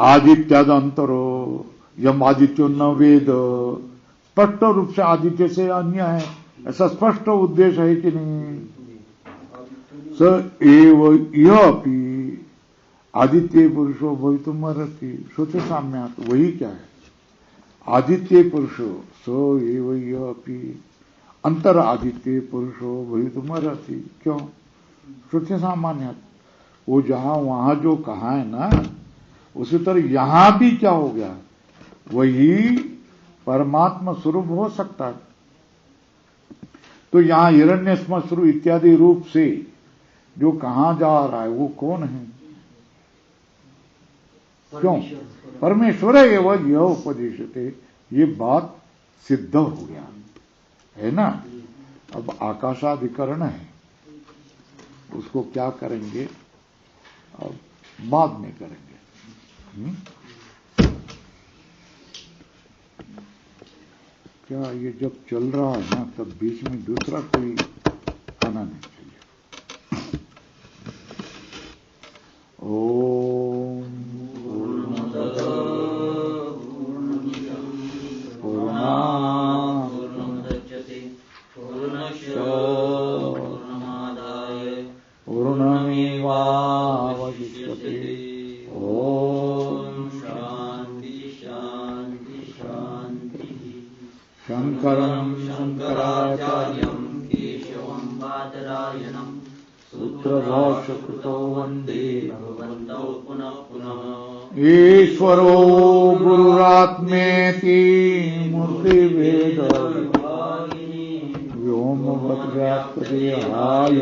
आदित्याद अंतरो यम आदित्यो न वेद। स्पष्ट रूप से आदित्य से अन्य है, ऐसा स्पष्ट उद्देश्य है कि नहीं? स एव यह अपि आदित्य पुरुषो भवितुमर्हति। सोचो साम्यात, वही क्या है? आदित्य पुरुषो स एव यह अपि अंतर आदित्य पुरुषो भवितुमर्हति। क्यों? सोचे सामान्य, वो जहां वहां जो कहा है ना, उसी तरह यहां भी क्या हो गया? वही परमात्मा स्वरूप हो सकता है। तो यहां हिरण्यस्मश्रु इत्यादि रूप से जो कहा जा रहा है वो कौन है? क्यों? परमेश्वर है। वह यह उपदेशते, ये बात सिद्ध हो गया है ना। अब आकाशाधिकरण है, उसको क्या करेंगे अब बाद में करेंगे। क्या ये जब चल रहा है ना, तब बीच में दूसरा कोई आना नहीं चाहिए। ओम पूर्णमुदच्यते पूर्णस्य पूर्णमादाय पूर्णमेवावशिष्यते। ओम शांति शांति शांति। शंकरं शंकराचार्यं केशवं बादरायणं सूत्रभाष्यकृतो वन्दे भगवन्तौ पुनः पुनः। ईश्वरो गुरुरात्मेति मूर्तिभेदविभागिनी व्योमवद्व्याप्तदेहाय